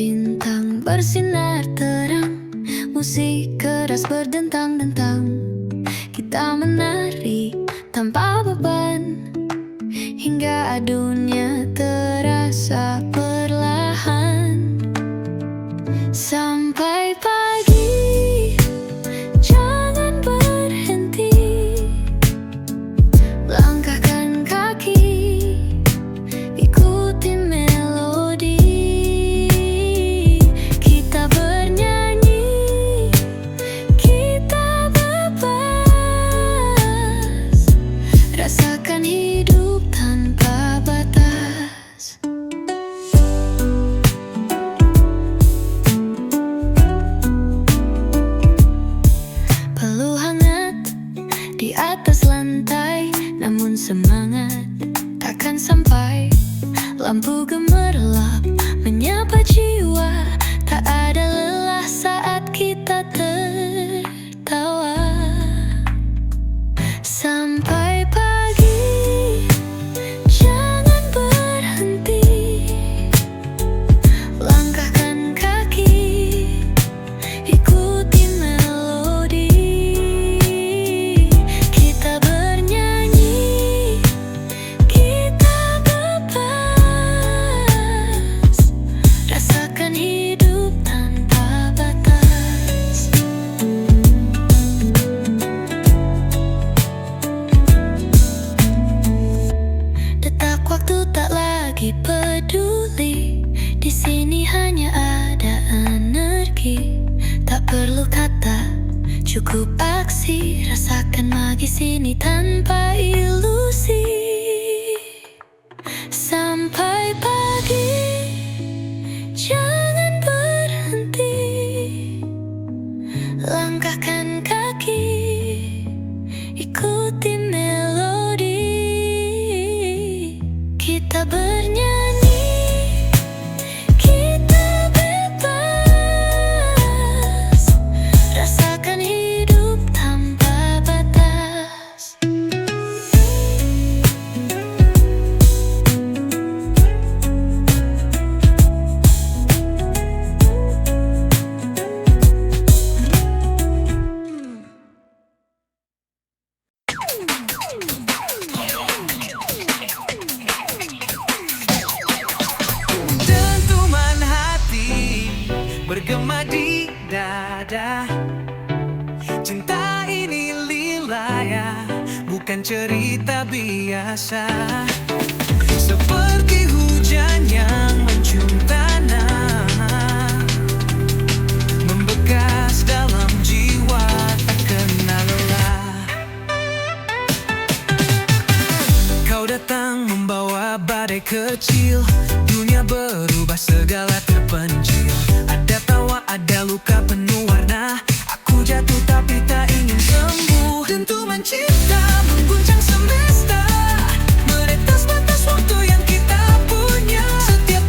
bintang bersinar terang, musik keras berdentang-dentang. Kita menari tanpa beban, hingga dunia terasa perlahan. Sampai pagi, jangan berhenti, langkahkan kaki, ikuti melodi. Kita bernyanyi, kita bebas, rasakan hidup tanpa batas. Peluk hangat di atas lantai, namun semangat takkan sampai. Lampu gemerlap menyapa jiwa, tak ada lelah saat kita tertawa. Sampai pagi, jangan berhenti, langkahkan kaki, ikuti melodi. Kita bernyanyi, kita bebas, rasakan hidup tanpa batas. Detak waktu tak lagi peduli, di sini hanya ada energi. Tak perlu kata, cukup aksi, rasakan magis ini tanpa ilusi. Sampai pagi, jangan berhenti, langkahkan kaki, ikuti melodi. Kita bernyanyi, kita bebas, rasakan hidup tanpa batas. Dentuman hati bergema di dada. Cinta ini lila ya, bukan cerita biasa. Seperti hujan yang mencium tanah, membekas dalam jiwa tak kenal lelah. Kau datang membawa badai kecil, dunia berubah segala terpencil. Ada tawa, ada luka penuh warna. Aku jatuh tapi tak ingin sembuh. Dentuman cinta mengguncang semesta, meretas batas waktu yang kita punya. Setiap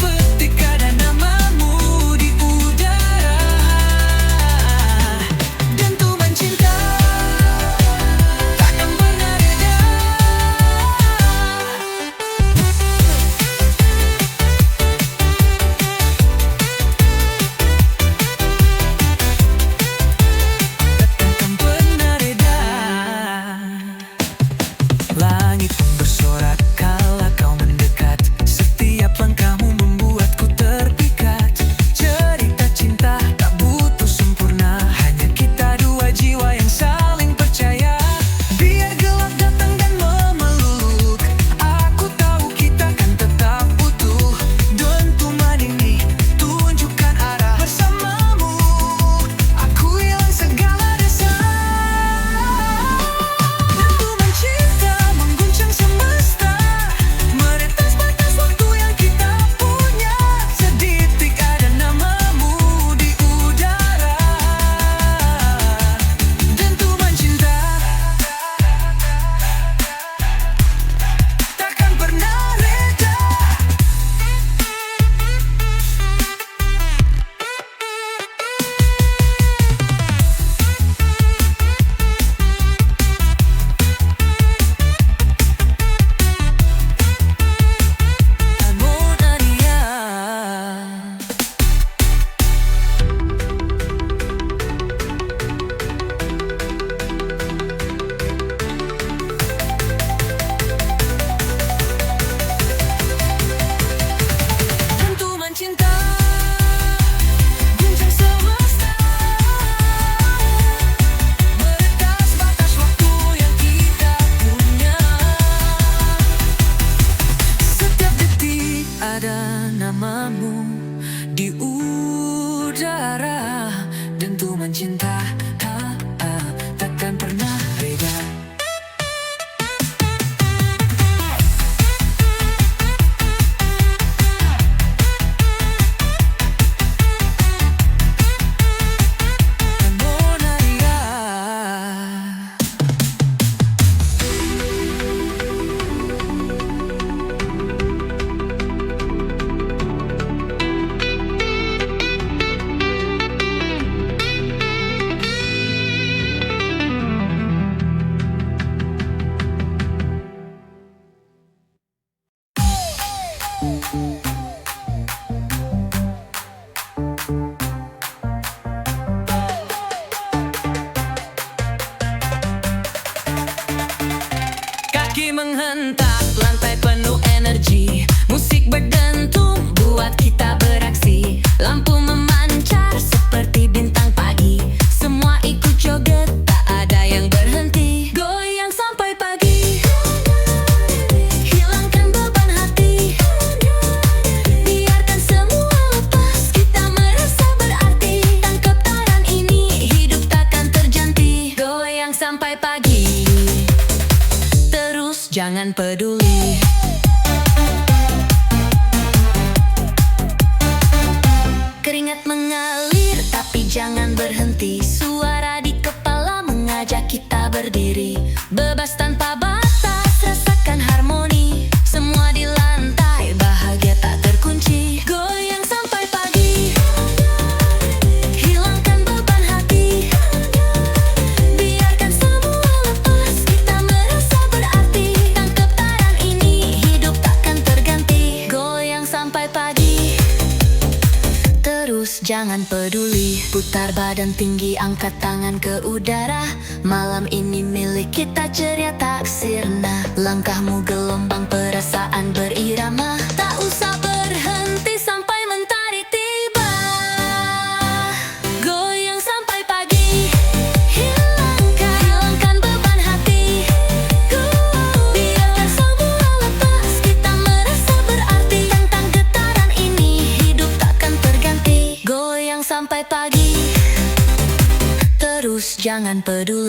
udara, dentuman cinta takkan pernah reda. Monaria. Kaki menghentak, lantai penuh energi. Musik berdentum, buat kita beraksi. Lampu memancar seperti bintang pagi. Semua ikut joget, tak ada yang berhenti. Goyang sampai pagi. Hilangkan beban hati. Biarkan semua lepas, kita merasa berarti. Tangkap taran ini, hidup takkan terganti. Goyang sampai pagi. Terus jangan peduli. Keringat mengalir tapi jangan berhenti. Suara di kepala mengajak kita berdiri. Bebas tanpa batas, rasakan harmoni. Semua di lantai, bahagia tak terkunci. Goyang sampai pagi. Hilangkan beban hati. Biarkan semua lepas, kita merasa berarti. Tangkap taran ini, hidup takkan terganti. Goyang sampai pagi. Terus jangan peduli. Putar badan tinggi, angkat tangan ke udara. Malam ini milik kita, ceria tak sirna. Langkahmu gelombang, perasaan berirama. Tak usah berhenti sampai mentari tiba. Goyang sampai pagi. Hilangkan beban hati. Biarkan semua lepas, kita merasa berarti. Tentang getaran ini, hidup takkan terganti. Goyang sampai pagi. Terus jangan peduli.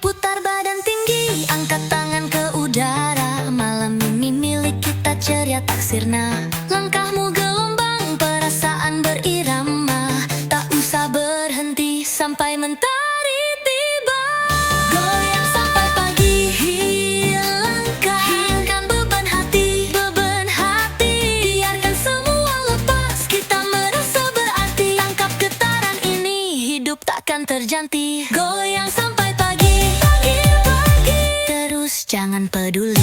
Putar badan tinggi, angkat tangan ke udara. Malam ini milik kita, ceria tak sirna. Langkahmu gelombang, perasaan berirama. Tak usah berhenti sampai mentari tiba. Goyang sampai pagi. Hilangkan beban hati. Biarkan semua lepas, kita merasa berarti. Tangkap getaran ini, hidup takkan terganti. Goyang sampai pagi. Terus jangan peduli.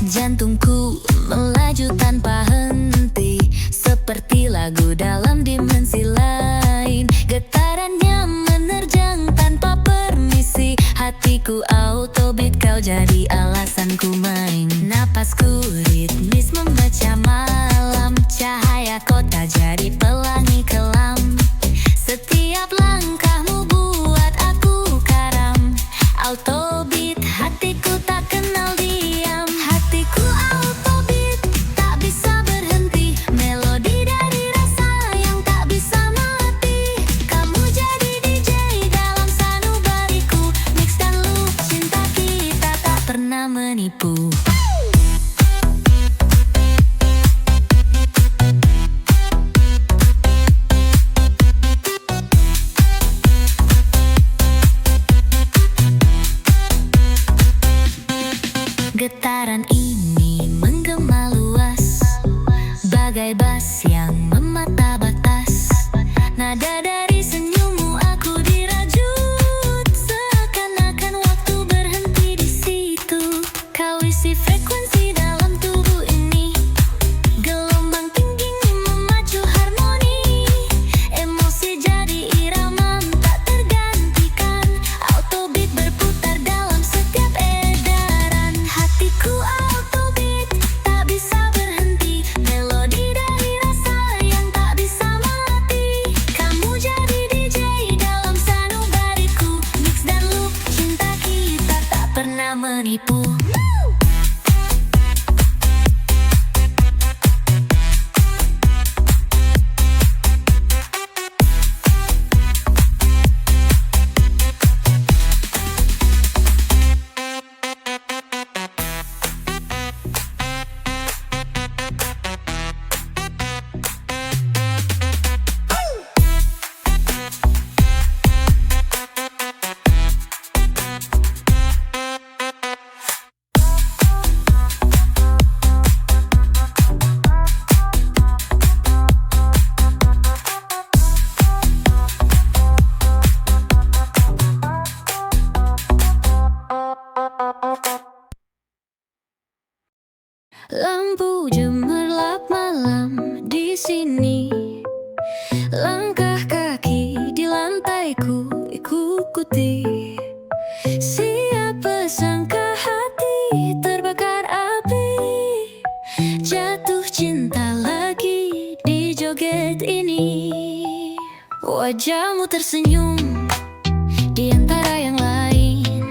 Jantungku melaju tanpa henti, seperti lagu dalam dimensi lain. Getarannya menerjang tanpa permisi. Hatiku autobeat, kau jadi alasanku main. Napasku ritmis membaca malam. Cahaya kota jadi pelangi kelam. Setiap langkahmu buat aku karam. Autobeat, hatiku tak kenal diam. Hatiku autobeat, tak bisa berhenti. Melodi dari rasa yang tak bisa mati. Kamu jadi DJ dalam sanubariku. Mix dan loop, cinta kita tak pernah menipu. Getaran ini menggema luas, bagai bas yang memata batas. Nada dari senyummu aku dirajut, seakan-akan waktu berhenti di situ. Kau isi frekuensi dalam tubuh ini, gelombang tinggi memacu harmoni. Emosi jadi irama tak tergantikan, autobeat berputar dalam setiap edaran. Hatiku autobeat tak bisa berhenti, melodi dari rasa yang tak bisa mati. Kamu jadi DJ dalam sanubariku, mix dan loop cinta kita tak pernah menipu. Lampu gemerlap malam di sini, langkah kaki di lantai ku ikuti. Siapa sangka hati terbakar api, jatuh cinta lagi di joget ini. Wajahmu tersenyum di antara yang lain,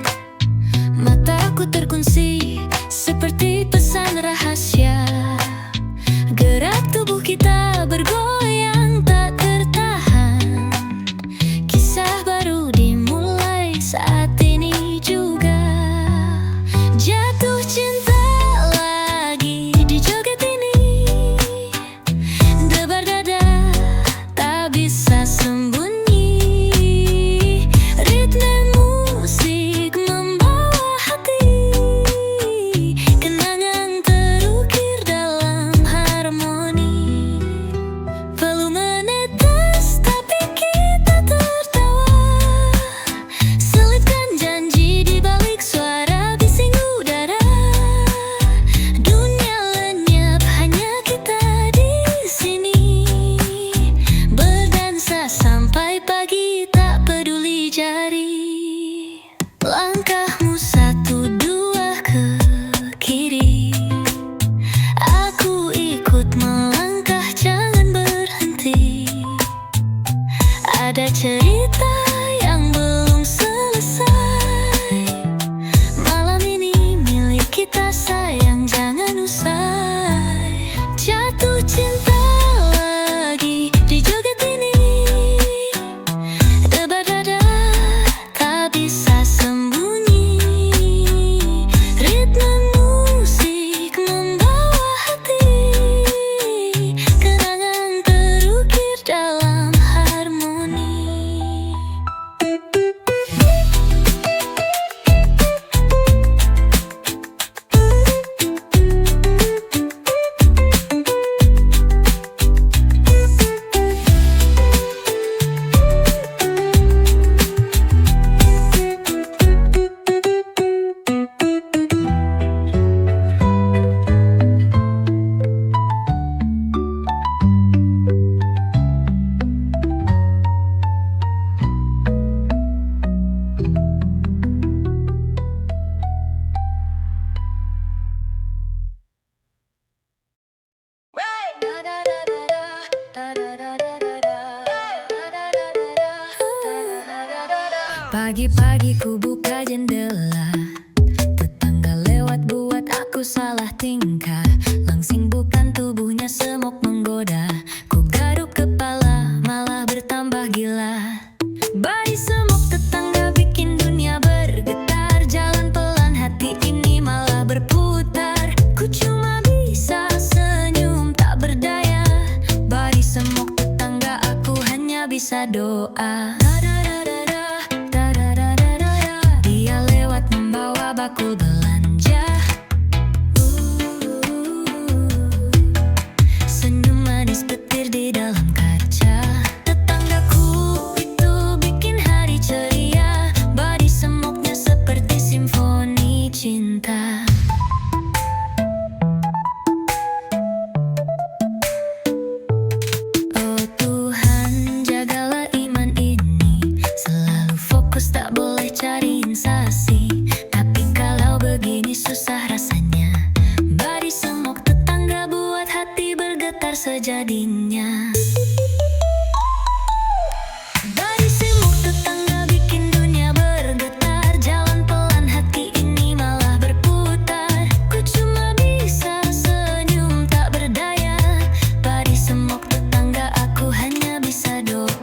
mataku terkunci seperti pesan rahasia. Gerak tubuh kita bergoyang tak tertahan, kisah baru dimulai saat ini juga. Jatuh cinta lagi di joget ini, debar dada tak bisa sembunyi. Ritme musik membawa hati, kenangan terukir dalam harmoni. Perlu menetes tapi kita tertawa, selipkan janji di balik suara bising udara. Dunia lenyap hanya kita di sini, berdansa sampai pagi tak peduli jari. Langkahmu satu dua ke kiri, aku ikut melangkah jangan berhenti. Ada cerita yang belum selesai, malam ini milik kita sayang jangan usai. Jatuh cinta lagi di joget ini, debar dada tak bisa sembunyi. Ritme musik membawa hati, kenangan terukir dalam harmoni. Pagi-pagi ku buka jendela, tetangga lewat buat aku salah tingkah. Langsing bukan tubuhnya semok menggoda, ku garuk kepala malah bertambah gila. Bayi semok tetangga bikin dunia bergetar, jalan pelan hati ini malah berputar. Ku cuma bisa senyum tak berdaya, bayi semok tetangga aku hanya bisa doa. Dia lewat membawa bakul belanja, jadinya. Dari semuk tetangga bikin dunia bergetar. Jalan pelan hati ini malah berputar. Ku cuma bisa senyum tak berdaya. Dari semuk tetangga aku hanya bisa doa.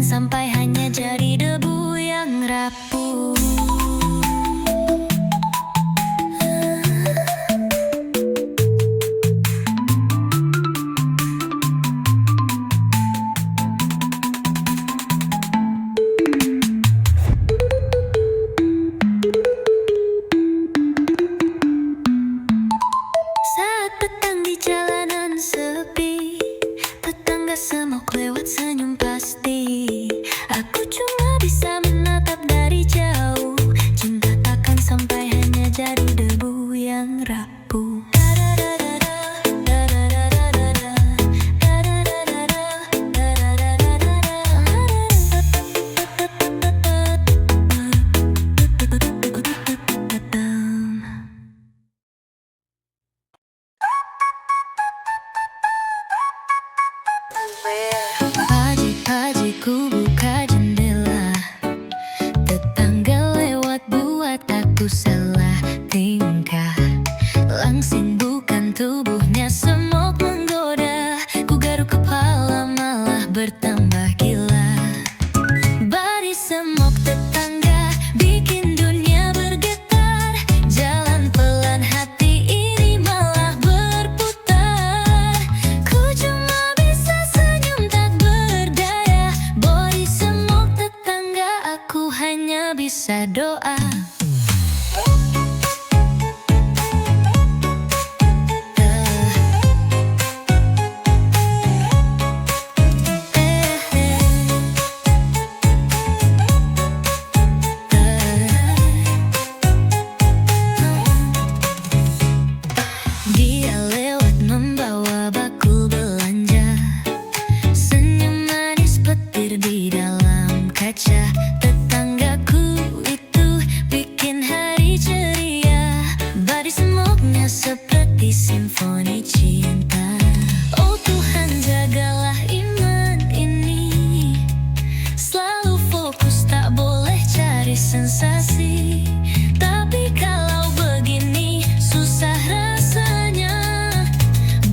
Sampai hanya jadi debu yang rapuh. Saat petang di jalanan sepi, tetangga semok lewat senyum pasti. Aku cuma bisa menatap dari jauh. Cinta takkan sampai hanya jadi debu yang rapuh. Pagi-pagi ku buka jendela, tetangga lewat buat aku salah tingkah. Langsing bukan tubuhnya semok menggoda. Ku garuk kepala malah bertambah gila. Baris semok tetangga bikin dunia bergetar. Jalan pelan hati ini malah berputar. Ku cuma bisa senyum tak berdaya. Baris semok tetangga aku hanya bisa doa. Dia lewat membawa bakul belanja. Senyum manis petir di dalam kaca. Tetanggaku itu bikin hari ceria. Baris semoknya seperti simfoni cinta. Oh Tuhan, jagalah iman ini. Selalu fokus, tak boleh cari sensasi. Tapi kalau begini susah rasanya.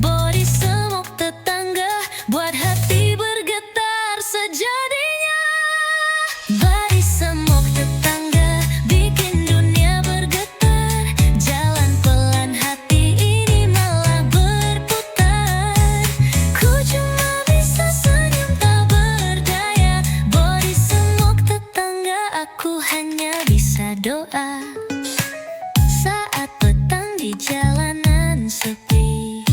Baris semok tetangga buat hati bergetar sejadinya. Baris semok tetangga bikin dunia bergetar. Jalan pelan hati ini malah berputar. Ku cuma bisa senyum tak berdaya. Baris semok tetangga aku hanya bisa doa. Saat petang di jalanan sepi,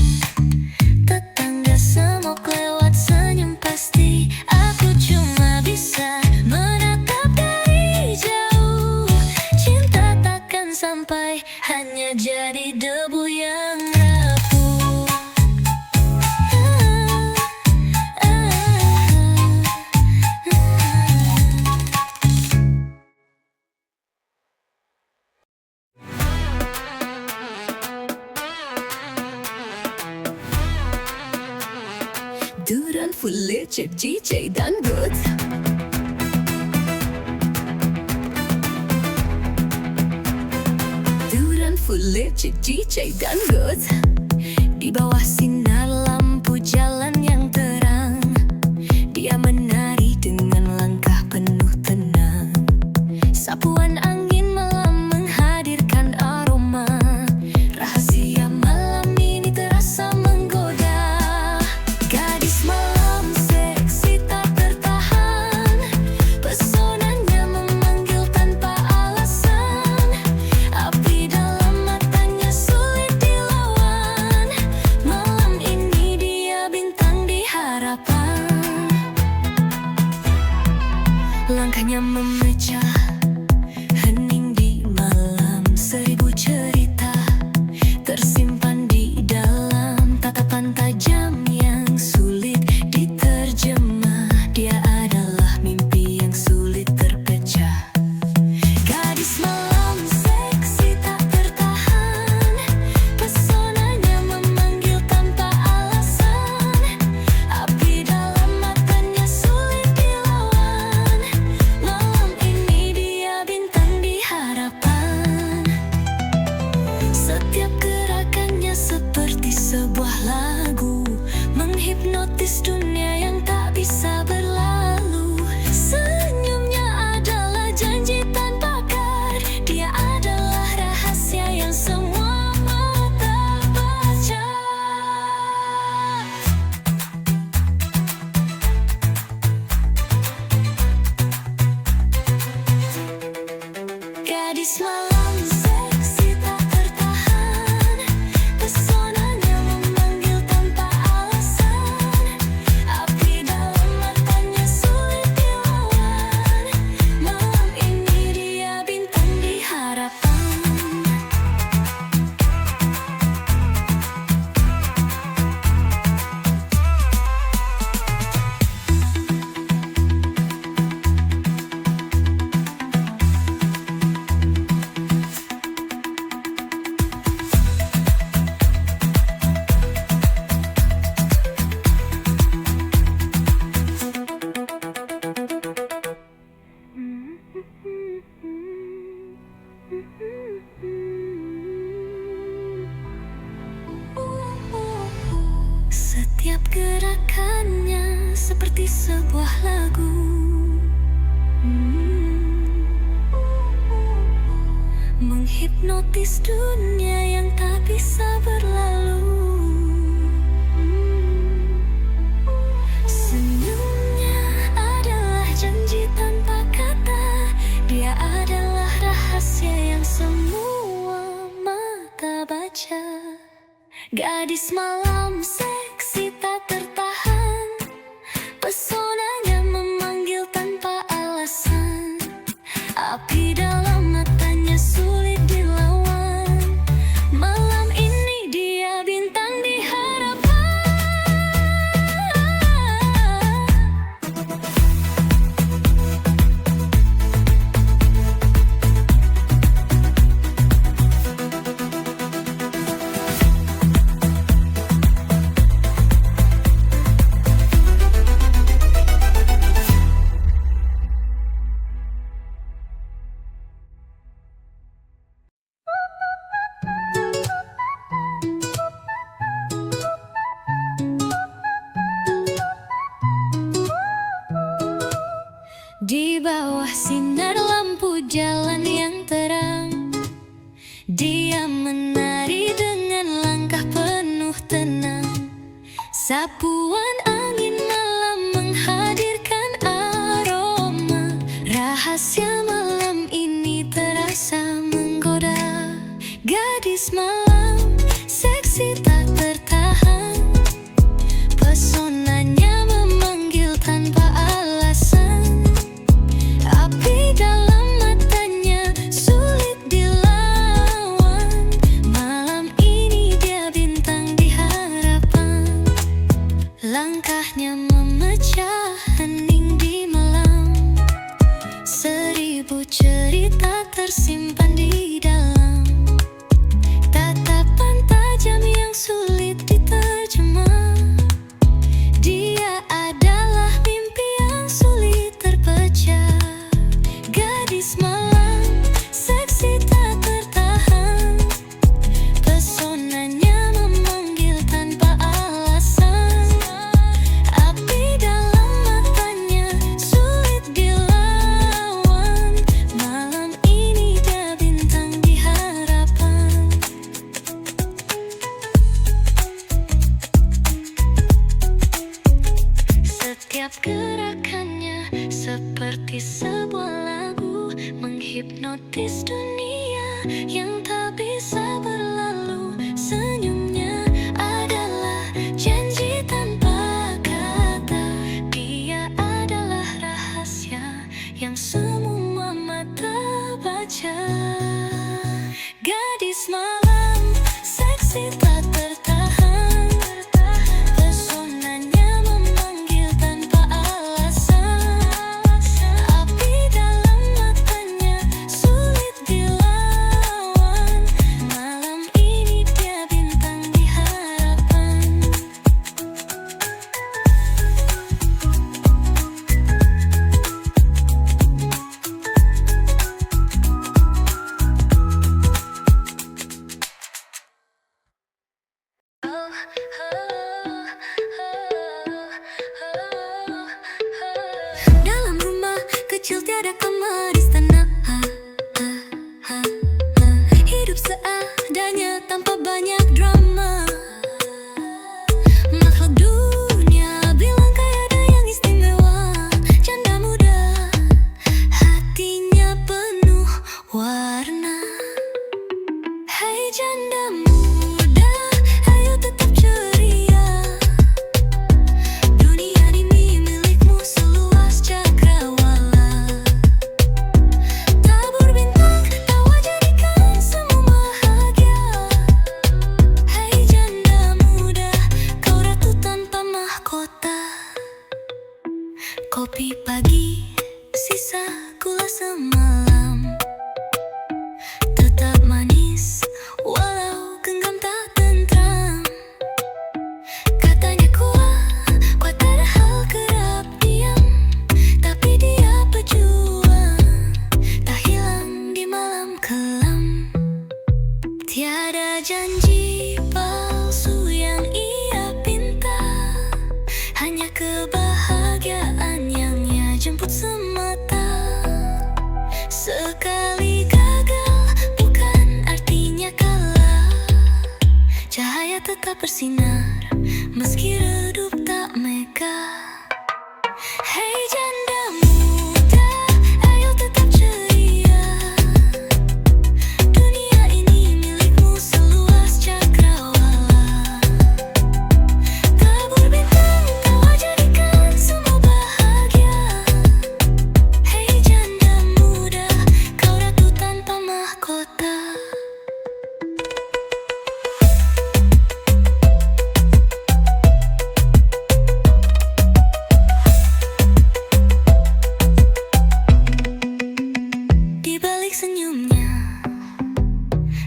tetangga semok lewat senyum pasti. Aku cuma bisa menatap dari jauh. Cinta takkan sampai hanya jadi debu yang rapuh. Duran fulle cek DJ dangdut. Duran fulle cek DJ dangdut. Di bawah sinar lampu jalan yang terang, dia menari dengan langkah penuh tenang. Sapuan angin malam menghadirkan aroma. Rahasia malam ini terasa menggoda. Gadis malam seksi tak tertahan. Pesonanya memanggil tanpa alasan. Api dalam matanya sulit dilawan. Malam ini dia bintang di harapan. Langkahnya memecah notice dunia yang tak bisa berlalu. Senyumnya adalah janji tanpa akar. Dia adalah rahasia yang semua mata baca. Gadis malam seksi tak tertahan, pesonanya memanggil tanpa alasan. Api dalam matanya sulit dilawan. Malam ini dia bintang di harapan. Setiap gerakannya seperti sebuah lagu. Menghipnotis dunia yang tak bisa berlalu. Senyumnya adalah janji tanpa kata. Dia adalah rahasia yang semua mata baca. Gadis malam seksi tak tertahan, pesonanya memanggil tanpa alasan. Api dalam matanya sulit dilawan. Malam ini dia bintang di harapan. Di bawah sinar lampu jalan yang terang, dia menari dengan langkah penuh tenang. Sapuan angin malam menghadirkan aroma. Rahasia malam ini terasa menggoda. Gadis malam seksi tak tertahan, pesonanya memanggil tanpa alasan. Api dalam matanya sulit dilawan. Malam ini dia bintang di harapan. Langkahnya memecah hening di malam. Seribu cerita tersimpan di dalam. Tatapan tajam yang sulit diterjemah. Dia adalah mimpi yang sulit terpecah. Gadis malam seksi tak tertahan, pesonanya memanggil tanpa alasan. Api dalam matanya sulit dilawan. Malam ini dia bintang di harapan. Setiap gerakannya seperti sebuah lagu. Menghipnotis dunia yang tak bisa berlalu. Senyumnya adalah janji tanpa kata. Dia adalah rahasia yang semua mata baca. Gadis malam seksi tak tertahan, pesonanya memanggil tanpa alasan. Api dalam matanya sulit dilawan. Malam ini dia bintang di harapan. kopi pagi, sisa gula semalam, tetap manis walau genggam tak tentram. Katanya kuat ada hal kerap diam, tapi dia pejuang, tak hilang di malam kelam. Tiada janji palsu yang ia pinta, hanya kebahagiaan yang ia jemput semata. Sekali gagal bukan artinya kalah, cahaya tetap bersinar meski redup tak megah. Hei janda muda, ayo tetap ceria, dunia ini milikmu seluas cakrawala. Tabur bintang kau jadikan semua bahagia. Hei janda muda, kau ratu tanpa mahkota. Di balik senyumnya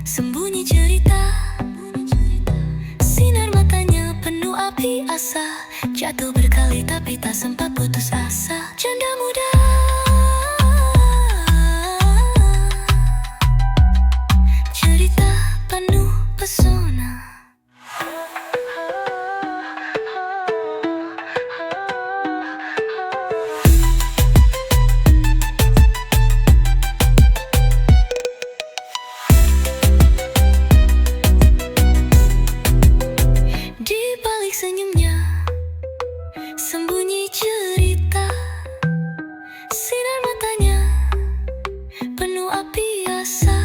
sembunyi cerita, sinar matanya penuh api asa, jatuh berkali tapi tak sempat putus asa. Janda muda, cerita penuh pesona. Di balik senyumnya sembunyi cerita, sinar matanya penuh api asa,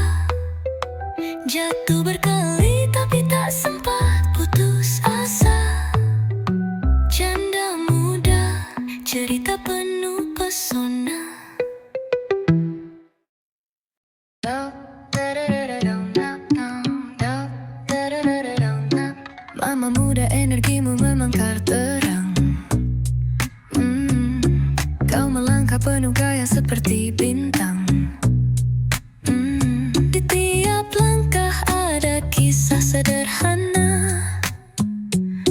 jatuh berkali tapi tak sempat putus asa. Janda muda, cerita penuh pesona. Mama muda, energimu memangkar terang. Kau melangkah penuh gaya seperti bintang. Di tiap langkah ada kisah sederhana,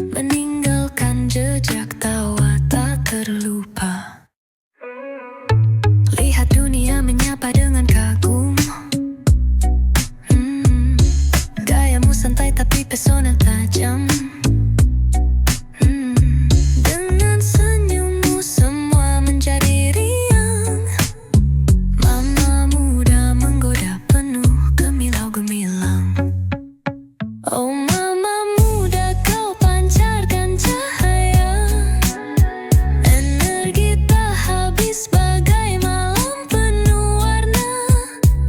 meninggalkan jejak tawa tak terlupa. Lihat dunia menyapa dengan kagum. Gayamu santai tapi pesona tajam. Dengan senyummu semua menjadi riang. Mama muda menggoda penuh gemilau gemilang. Oh mama muda, kau pancarkan cahaya, energi tak habis bagai malam penuh warna,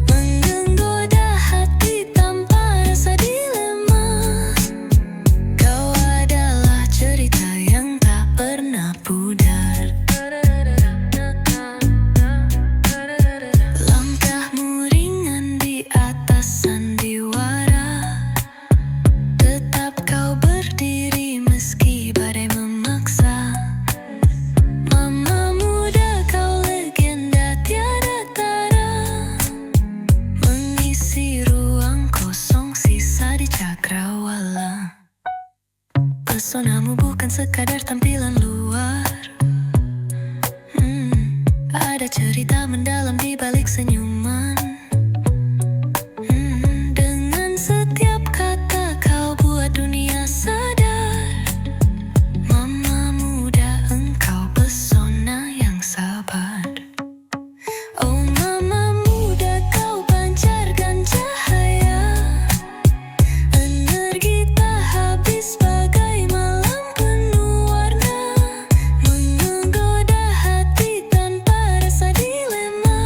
menggoda hati tanpa rasa dilema. Kau adalah cerita yang tak pernah pudar. Langkahmu ringan di atas sandiwara, tetap kau berdiri meski badai memaksa. Mama muda, kau legenda tiada tara, mengisi ruang kosong sisa di cakrawala. Pesonamu bukan sekadar tampilan luar, ada cerita mendalam di balik senyuman. Dengan setiap kata kau buat dunia sadar. Mama muda, engkau pesona yang sabar. Oh mama muda, kau pancarkan cahaya, energi tak habis bagai malam penuh warna, menggoda hati tanpa rasa dilema.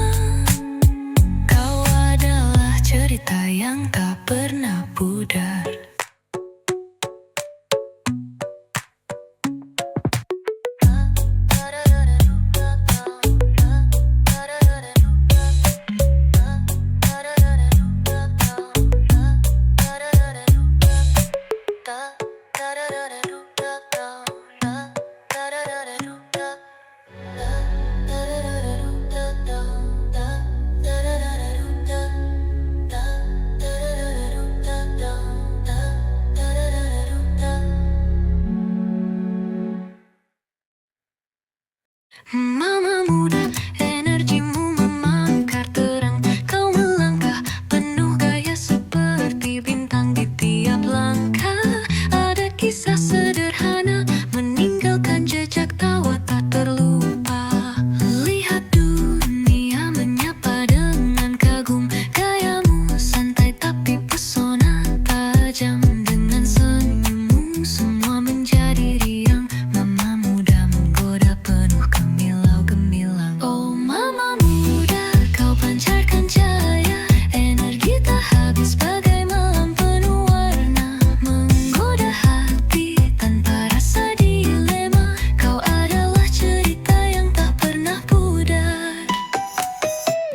Mama muda, energimu memekar terang. Kau melangkah penuh gaya seperti bintang di tiap langkah. Ada kisah sederhana meninggalkan jejak tawa tak terlupa. Lihat dunia menyapa dengan kagum. Gayamu santai tapi pesona tajam. Dengan senyummu semua menjadi riang. Mama muda menggoda penuh gemilau-gemilang. Oh mama muda, kau pancarkan cahaya. Energi tak habis bagai malam penuh warna. Menggoda hati tanpa rasa dilema. Kau adalah cerita yang tak pernah pudar.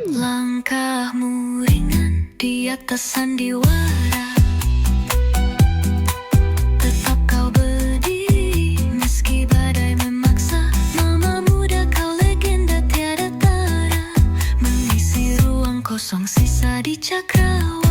Langkahmu ringan di atas sandiwara. Tetap kau berdiri meski badai memaksa. Mama muda, kau legenda tiada tara. Mengisi ruang kosong sisa di cakrawala.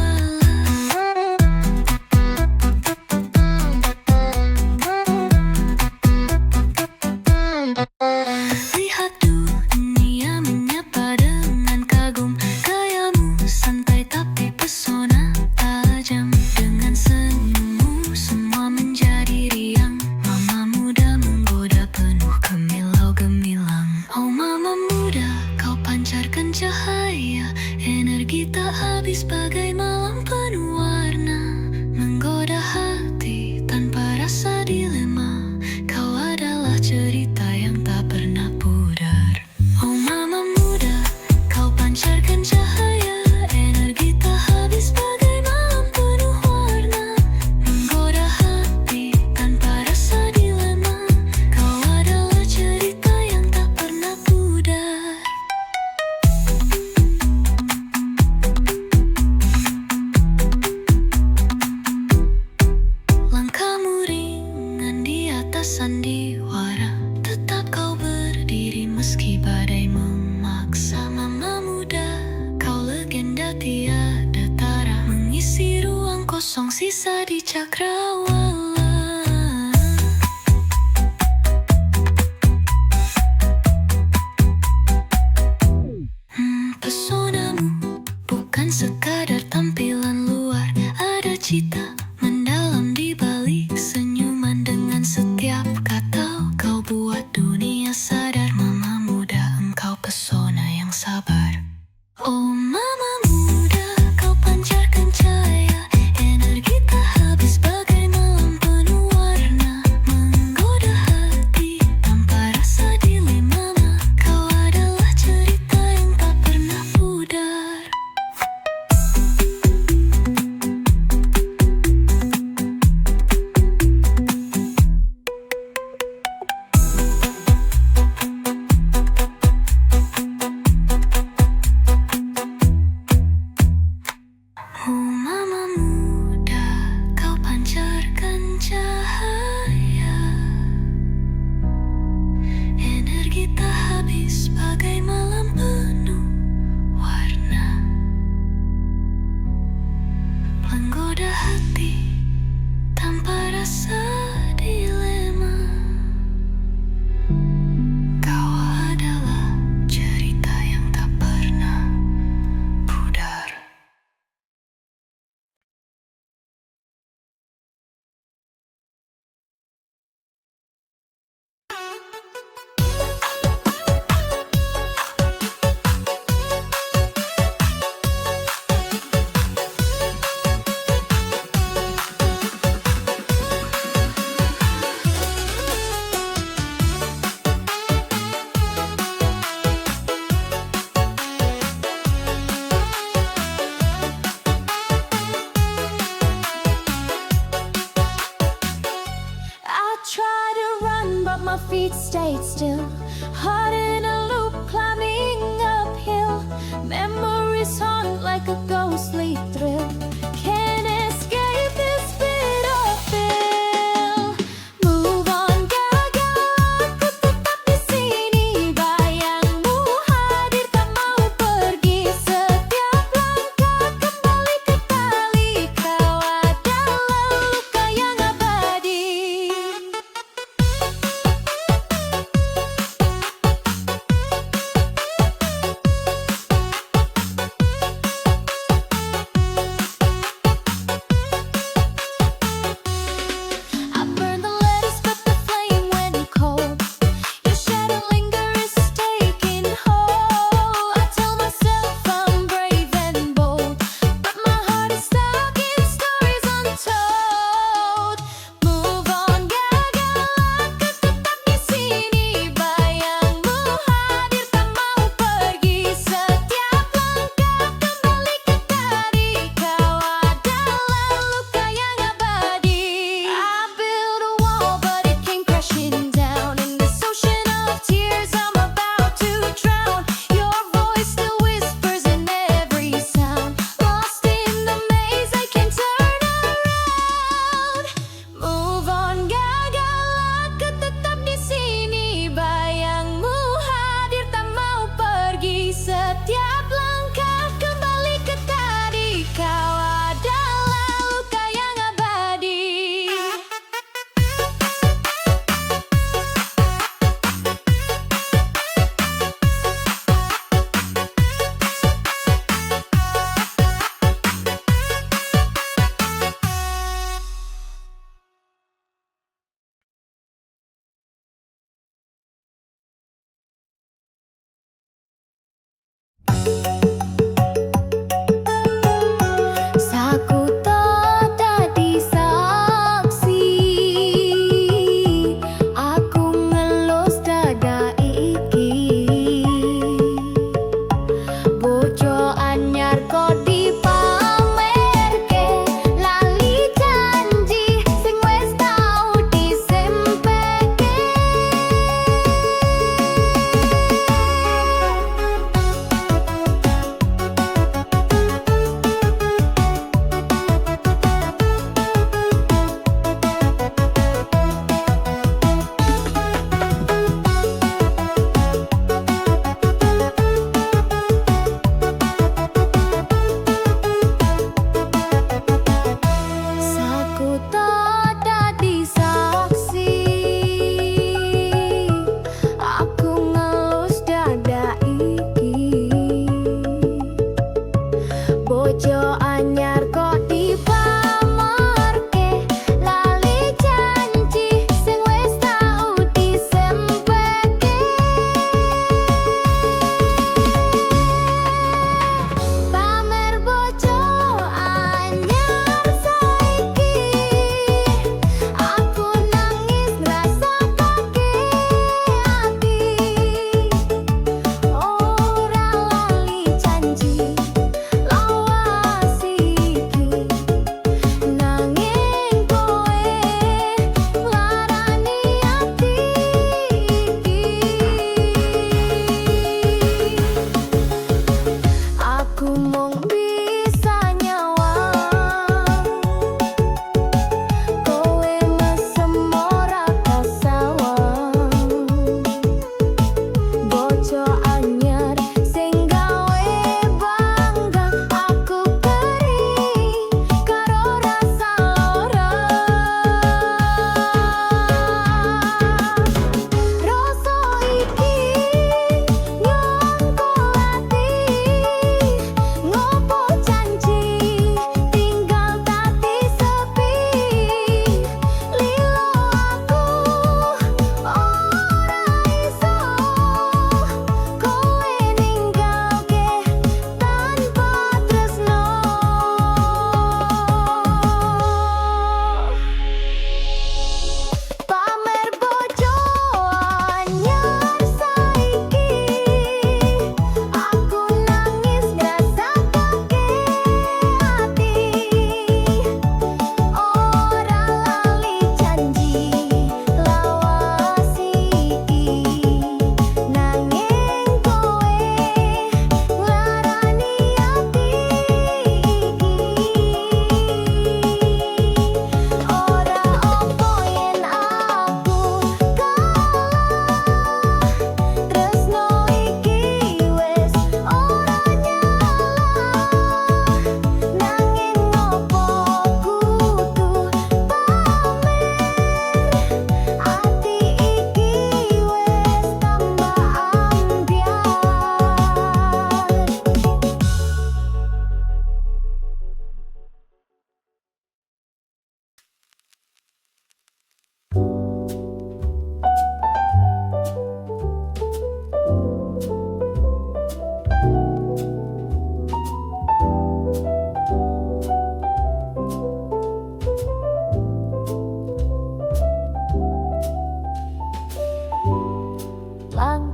Lihat dunia menyapa dengan kagum. Gayamu santai tapi pesona tajam. Dengan senyummu semua menjadi riang. Mama muda menggoda penuh gemilau-gemilang. Oh mama muda, kau pancarkan cahaya. Energi tak habis bagai malam penuh warna. Menggoda hati tanpa rasa dilema. Kau adalah cerita yang tak pernah pudar. Oh mama muda, kau pancarkan cahaya. Energi tak habis bagai malam penuh warna. Menggoda hati tanpa rasa dilema. Kau adalah cerita yang tak pernah pudar. Langkahmu ringan di atas sandiwara. Tetap kau berdiri meski badai memaksa. Mama muda, kau legenda tiada tara. Mengisi ruang kosong sisa di cakrawala. Pesonamu bukan sekadar tampilan luar. Ada cita mendalam di balik senyuman. Dengan setiap kata kau buat dunia sadar. Mama muda, engkau pesona yang sabar. Oh mama muda, kau pancarkan cahaya. Energi tak habis bagai malam penuh warna. Menggoda hati tanpa rasa dilema. Kau adalah cerita yang tak pernah pudar. Oh mama muda, kau pancarkan cahaya. Energi tak habis bagai malam penuh warna. Menggoda hati tanpa rasa dilema. Kau adalah cerita yang tak pernah pudar. I tried to run, but my feet stayed still. Heart in a loop, climbing uphill. Memories haunt like a ghostly thrill. Can't escape this bitter feel. Move on, gagal, aku tetap di sini. Bayangmu hadir, tak mau pergi. Setiap langkah kembali ke tali. Kau adalah luka yang abadi.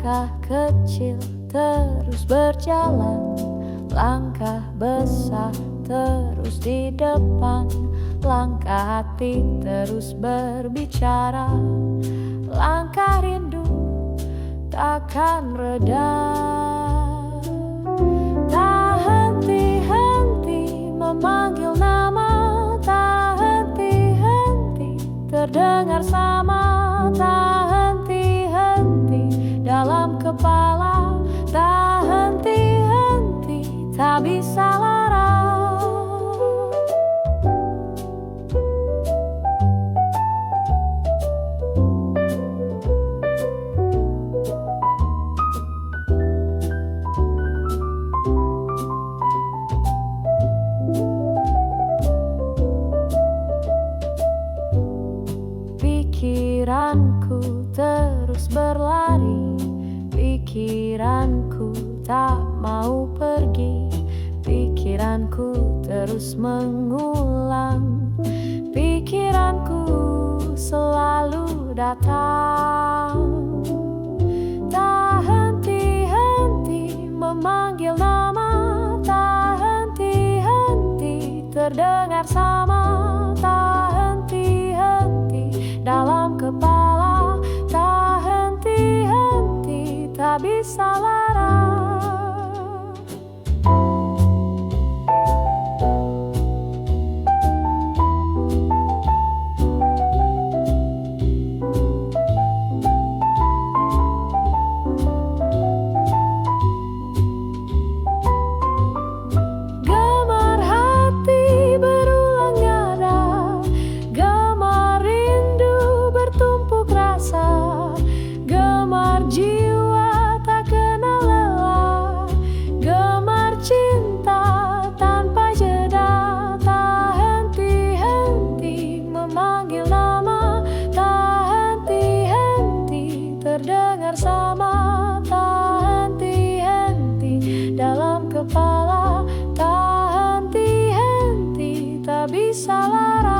Langkah kecil terus berjalan, langkah besar terus di depan, langkah hati terus berbicara, langkah rindu takkan reda. Tak henti-henti memanggil nama, tak henti-henti terdengar sama, tak henti-henti dalam kepala, tak henti-henti tak bisa larang. Pikiranku terus berlari, pikiranku tak mau pergi, pikiranku terus mengulang, pikiranku selalu datang. Tak henti-henti memanggil nama, tak henti-henti terdengar sama, tak henti-henti dalam kepala, tak henti-henti tak bisa larang. Gemar hati berulang nada, gemar rindu bertumpuk rasa, gemar jiwa tak kenal lelah, gemar cinta tanpa jeda. Tak henti-henti memanggil nama, tak henti-henti terdengar sama, tak henti-henti dalam kepala, tak henti-henti tak bisa larang.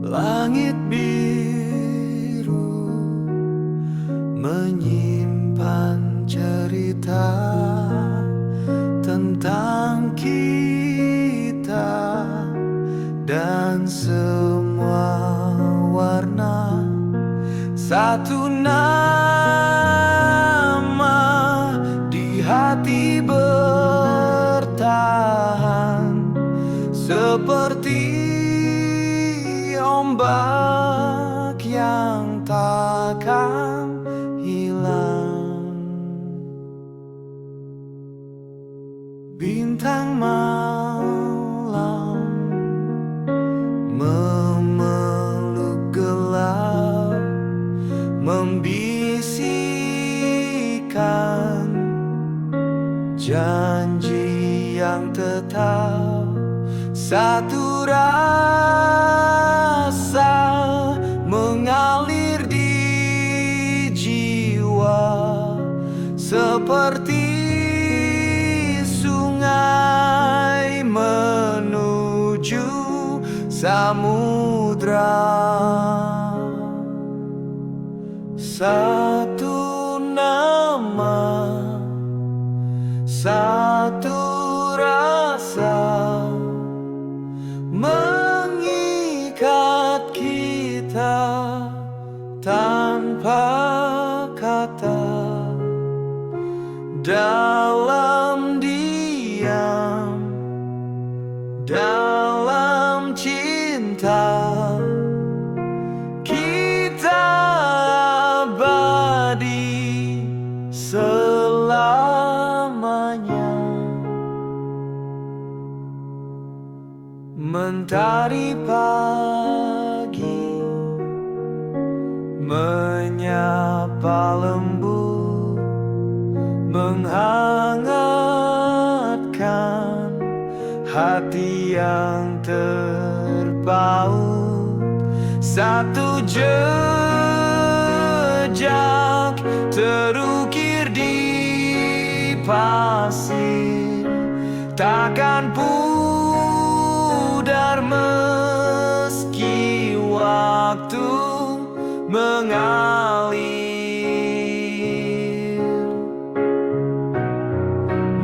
Langit biru menyimpan cerita tentang kita, dan semua warna satu nama di hati bertahan seperti ombak yang takkan hilang. Bintang malam memeluk gelap, membisikkan janji yang tetap. Satu rasa mengalir di jiwa seperti sungai menuju samudra. Satu nama, satu rasa mengikat kita tanpa kata. Dalam diam, dalam cinta, kita abadi selamanya. Mentari pagi menyapa lembut, menghangatkan hati yang terpaut. Satu jejak terukir di pasir, takkan pudar meski waktu mengalir.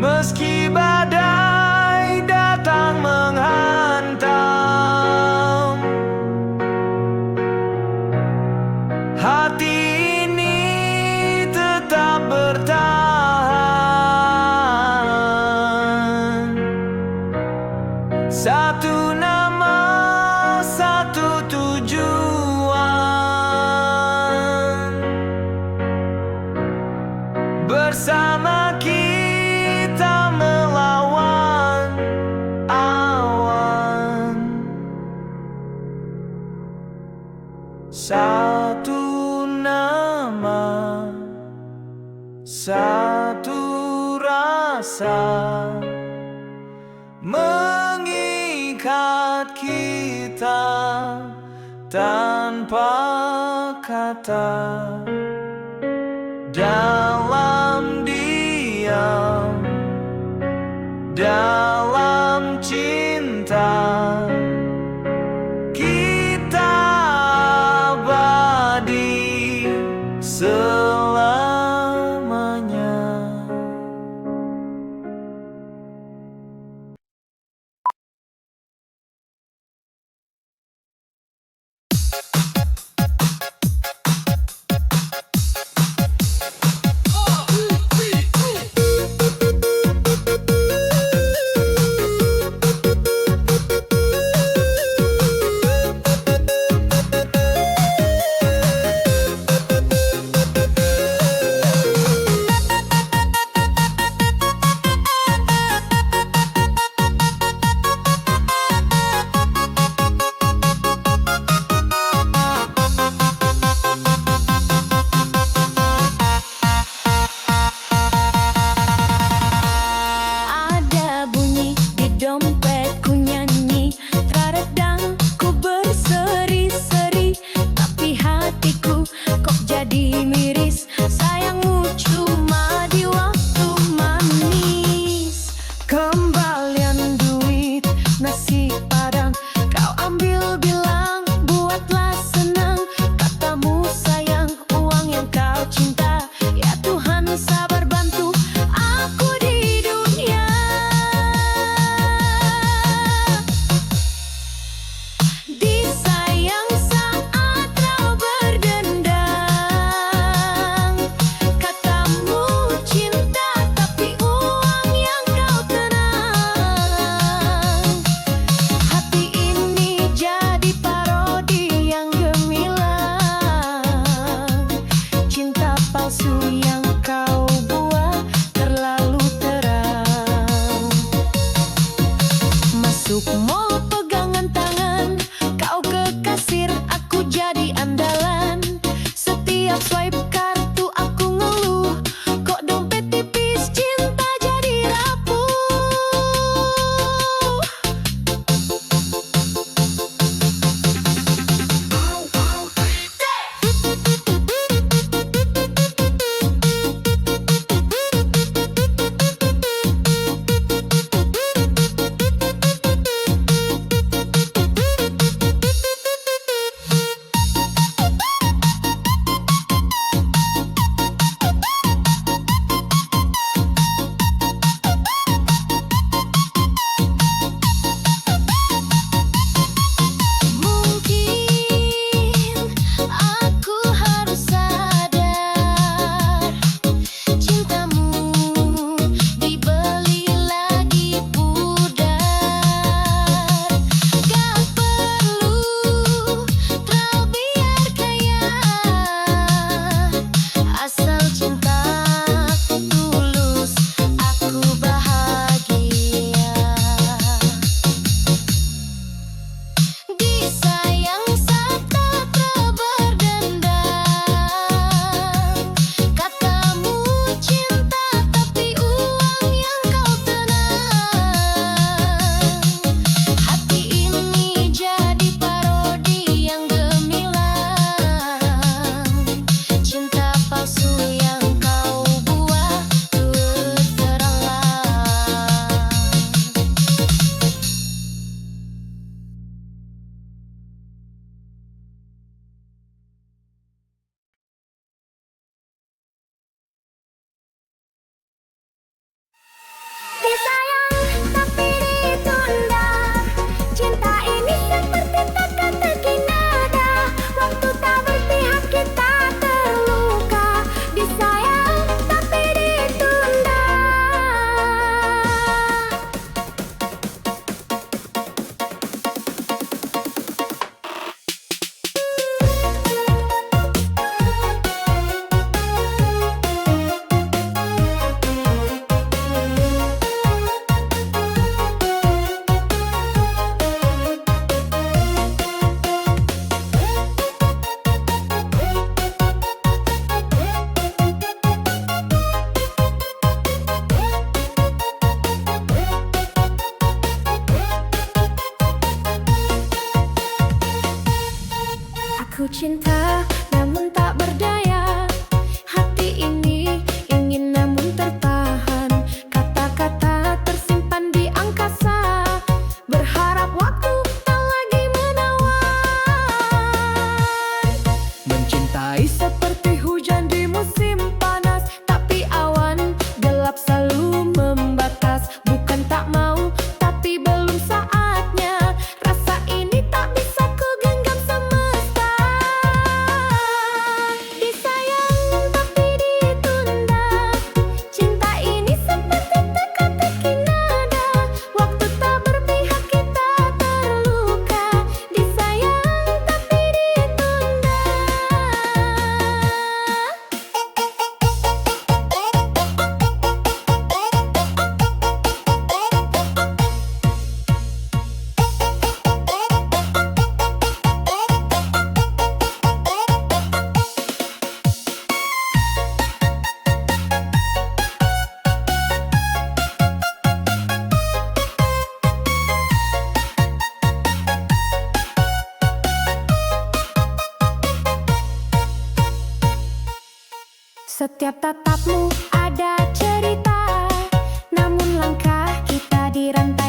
Meski badai datang menghantam, hati ini tetap bertahan. Satu nama, satu tujuan, bersama kita melawan awan. Satu nama, satu rasa mengikat kita tanpa kata. Dalam diam, dalam cinta, kita abadi selamanya. Ku cinta namun tak berdaya. Hati ini ingin namun tertahan. Kata-kata tersimpan di angkasa. Berharap waktu tak lagi menawar. Mencintai Seperti hujan di musim panas, tapi awan gelap selalu membatas. Bukan tak mau, tapi belum saatnya. Rasa ini tak bisa ku genggam semesta. Disayang tapi ditunda. Cinta ini seperti teka-teki nada. Waktu tak berpihak kita terluka. Disayang tapi ditunda. Setiap tatapmu ada cerita, namun langkah kita dirantau.